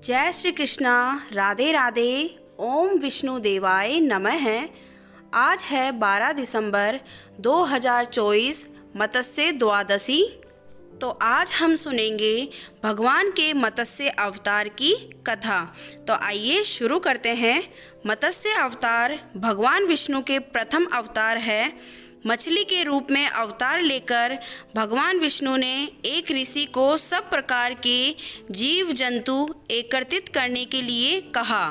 जय श्री कृष्णा। राधे राधे। ओम विष्णु देवाय नमः। आज है 12 दिसंबर 2024 मत्स्य द्वादशी। तो आज हम सुनेंगे भगवान के मत्स्य अवतार की कथा। तो आइए शुरू करते हैं। मत्स्य अवतार भगवान विष्णु के प्रथम अवतार है। मछली के रूप में अवतार लेकर भगवान विष्णु ने एक ऋषि को सब प्रकार के जीव जंतु एकत्रित करने के लिए कहा।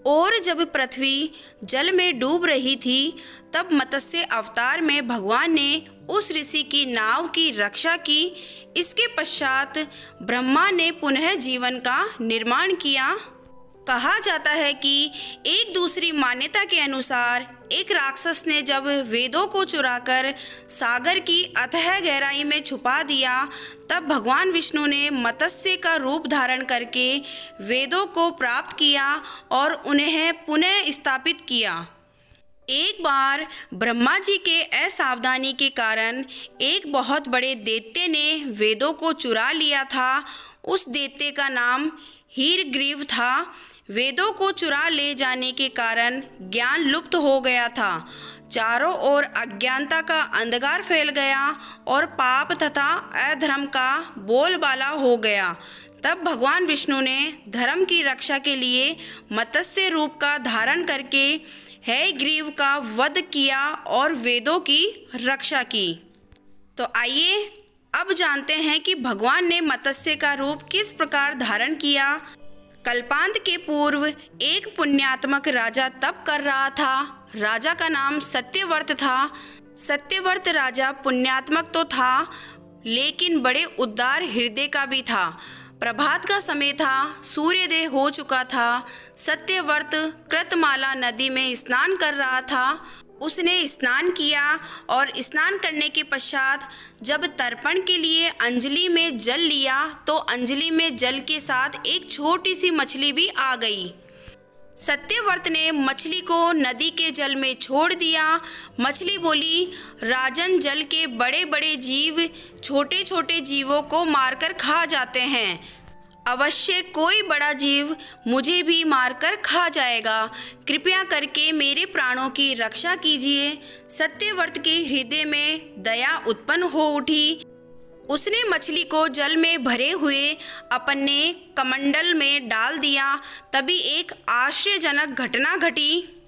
और जब पृथ्वी जल में डूब रही थी तब मत्स्य अवतार में भगवान ने उस ऋषि की नाव की रक्षा की। इसके पश्चात ब्रह्मा ने पुनः जीवन का निर्माण किया। कहा जाता है कि एक दूसरी मान्यता के अनुसार एक राक्षस ने जब वेदों को चुराकर सागर की अथाह गहराई में छुपा दिया तब भगवान विष्णु ने मत्स्य का रूप धारण करके वेदों को प्राप्त किया और उन्हें पुनः स्थापित किया। एक बार ब्रह्मा जी के असावधानी के कारण एक बहुत बड़े दैत्य ने वेदों को चुरा लिया था। उस दैत्य का नाम हीरग्रीव था। वेदों को चुरा ले जाने के कारण ज्ञान लुप्त हो गया था। चारों ओर अज्ञानता का अंधकार फैल गया और पाप तथा अधर्म का बोलबाला हो गया। तब भगवान विष्णु ने धर्म की रक्षा के लिए मत्स्य रूप का धारण करके हयग्रीव का वध किया और वेदों की रक्षा की। तो आइए अब जानते हैं कि भगवान ने मत्स्य का रूप किस प्रकार धारण किया। कल्पांत के पूर्व एक पुण्यात्मक राजा तप कर रहा था। राजा का नाम सत्यव्रत था। सत्यव्रत राजा पुण्यात्मक तो था लेकिन बड़े उदार हृदय का भी था। प्रभात का समय था। सूर्योदय हो चुका था। सत्यव्रत कृतमाला नदी में स्नान कर रहा था। उसने स्नान किया और स्नान करने के पश्चात जब तर्पण के लिए अंजलि में जल लिया तो अंजलि में जल के साथ एक छोटी सी मछली भी आ गई। सत्यव्रत ने मछली को नदी के जल में छोड़ दिया। मछली बोली, राजन, जल के बड़े बड़े जीव छोटे छोटे जीवों को मारकर खा जाते हैं। अवश्य कोई बड़ा जीव मुझे भी मारकर खा जाएगा। कृपया करके मेरे प्राणों की रक्षा कीजिए। सत्यव्रत के हृदय में दया उत्पन्न हो उठी। उसने मछली को जल में भरे हुए अपने कमंडल में डाल दिया। तभी एक आश्चर्यजनक घटना घटी।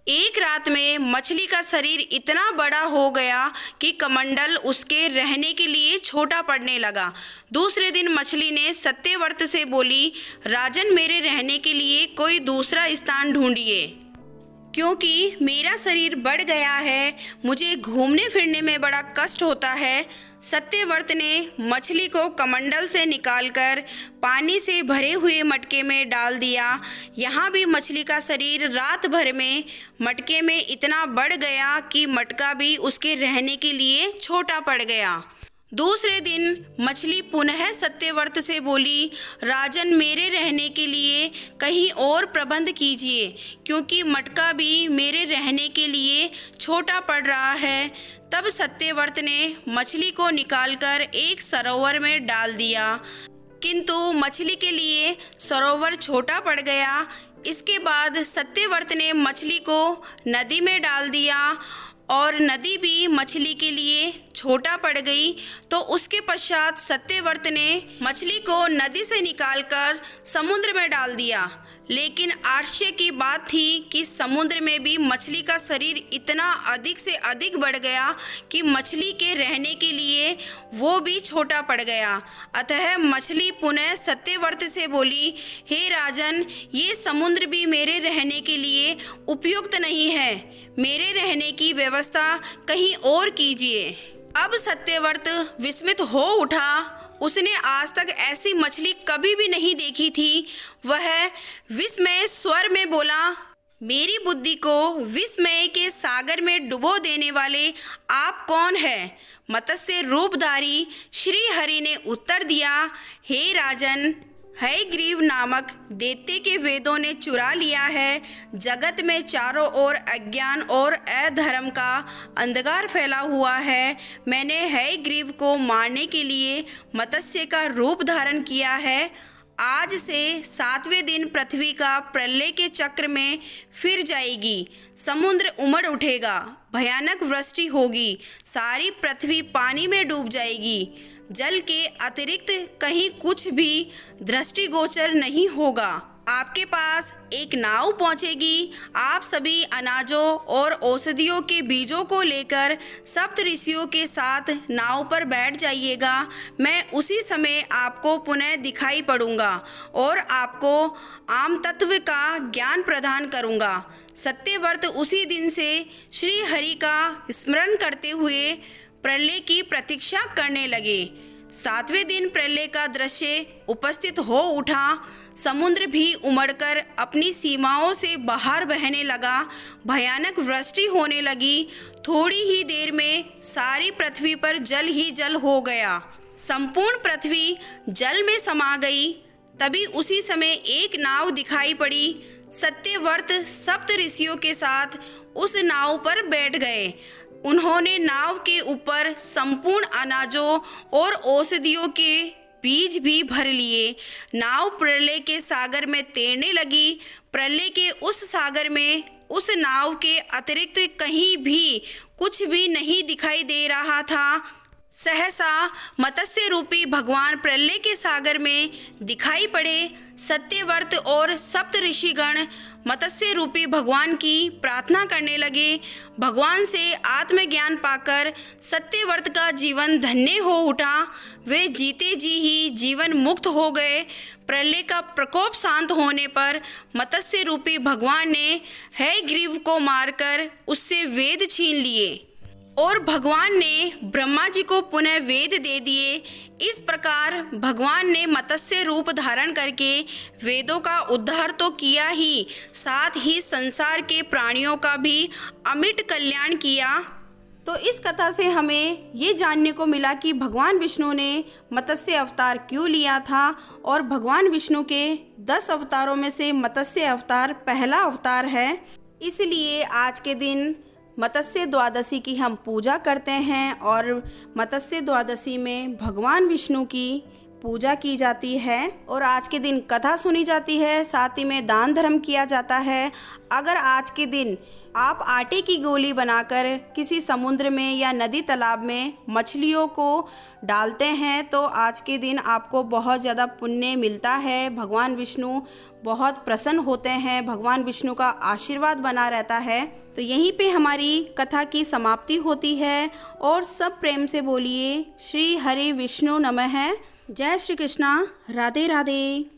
एक रात में मछली का शरीर इतना बड़ा हो गया कि कमंडल उसके रहने के लिए छोटा पड़ने लगा। दूसरे दिन मछली ने सत्यव्रत से बोली, राजन, मेरे रहने के लिए कोई दूसरा स्थान ढूंढिए क्योंकि मेरा शरीर बढ़ गया है। मुझे घूमने फिरने में बड़ा कष्ट होता है। सत्यव्रत ने मछली को कमंडल से निकालकर पानी से भरे हुए मटके में डाल दिया। यहाँ भी मछली का शरीर रात भर में मटके में इतना बढ़ गया कि मटका भी उसके रहने के लिए छोटा पड़ गया। दूसरे दिन मछली पुनः सत्यव्रत से बोली, राजन, मेरे रहने के लिए कहीं और प्रबंध कीजिए क्योंकि मटका भी मेरे रहने के लिए छोटा पड़ रहा है। तब सत्यव्रत ने मछली को निकालकर एक सरोवर में डाल दिया किंतु मछली के लिए सरोवर छोटा पड़ गया। इसके बाद सत्यव्रत ने मछली को नदी में डाल दिया और नदी भी मछली के लिए छोटा पड़ गई। तो उसके पश्चात सत्यव्रत ने मछली को नदी से निकालकर समुद्र में डाल दिया। लेकिन आश्चर्य की बात थी कि समुद्र में भी मछली का शरीर इतना अधिक से अधिक बढ़ गया कि मछली के रहने के लिए वो भी छोटा पड़ गया। अतः मछली पुनः सत्यव्रत से बोली, हे राजन, ये समुद्र भी मेरे रहने के लिए उपयुक्त नहीं है। मेरे रहने की व्यवस्था कहीं और कीजिए। अब सत्यव्रत विस्मित हो उठा। उसने आज तक ऐसी मछली कभी भी नहीं देखी थी। वह विस्मय स्वर में बोला, मेरी बुद्धि को विस्मय के सागर में डुबो देने वाले आप कौन हैं? मत्स्य रूपधारी श्री हरि ने उत्तर दिया, हे राजन, हयग्रीव नामक दैत्य के वेदों ने चुरा लिया है। जगत में चारों ओर अज्ञान और अधर्म का अंधकार फैला हुआ है। मैंने हयग्रीव को मारने के लिए मत्स्य का रूप धारण किया है। आज से 7वें दिन पृथ्वी का प्रलय के चक्र में फिर जाएगी। समुद्र उमड़ उठेगा, भयानक वृष्टि होगी, सारी पृथ्वी पानी में डूब जाएगी। जल के अतिरिक्त कहीं कुछ भी दृष्टिगोचर नहीं होगा। आपके पास एक नाव पहुंचेगी। आप सभी अनाजों और औषधियों के बीजों को लेकर सप्त ऋषियों के साथ नाव पर बैठ जाइएगा। मैं उसी समय आपको पुनः दिखाई पड़ूंगा और आपको आम तत्व का ज्ञान प्रदान करूंगा। सत्यव्रत उसी दिन से श्री हरि का स्मरण करते हुए प्रलय की प्रतीक्षा करने लगे। 7वें दिन प्रलय का दृश्य उपस्थित हो उठा। समुद्र भी उमड़कर अपनी सीमाओं से बाहर बहने लगा। भयानक वृष्टि होने लगी। थोड़ी ही देर में सारी पृथ्वी पर जल ही जल हो गया। संपूर्ण पृथ्वी जल में समा गई। तभी उसी समय एक नाव दिखाई पड़ी। सत्यव्रत सप्त ऋषियों के साथ उस नाव पर बैठ गए। उन्होंने नाव के ऊपर संपूर्ण अनाजों और औषधियों के बीज भी भर लिए। नाव प्रलय के सागर में तैरने लगी। प्रलय के उस सागर में उस नाव के अतिरिक्त कहीं भी कुछ भी नहीं दिखाई दे रहा था। सहसा मत्स्य रूपी भगवान प्रलय के सागर में दिखाई पड़े। सत्यव्रत और सप्त ऋषिगण मत्स्य रूपी भगवान की प्रार्थना करने लगे। भगवान से आत्मज्ञान पाकर सत्यव्रत का जीवन धन्य हो उठा। वे जीते जी ही जीवन मुक्त हो गए। प्रलय का प्रकोप शांत होने पर मत्स्य रूपी भगवान ने हयग्रीव को मारकर उससे वेद छीन लिए और भगवान ने ब्रह्मा जी को पुनः वेद दे दिए। इस प्रकार भगवान ने मत्स्य रूप धारण करके वेदों का उद्धार तो किया ही, साथ ही संसार के प्राणियों का भी अमिट कल्याण किया। तो इस कथा से हमें ये जानने को मिला कि भगवान विष्णु ने मत्स्य अवतार क्यों लिया था और भगवान विष्णु के 10 अवतारों में से मत्स्य अवतार पहला अवतार है। इसलिए आज के दिन मत्स्य द्वादशी की हम पूजा करते हैं और मत्स्य द्वादशी में भगवान विष्णु की पूजा की जाती है और आज के दिन कथा सुनी जाती है, साथ ही में दान धर्म किया जाता है। अगर आज के दिन आप आटे की गोली बनाकर किसी समुद्र में या नदी तालाब में मछलियों को डालते हैं तो आज के दिन आपको बहुत ज़्यादा पुण्य मिलता है। भगवान विष्णु बहुत प्रसन्न होते हैं, भगवान विष्णु का आशीर्वाद बना रहता है। तो यहीं पे हमारी कथा की समाप्ति होती है और सब प्रेम से बोलिए श्री हरि विष्णु नमः। जय श्री कृष्णा। राधे राधे।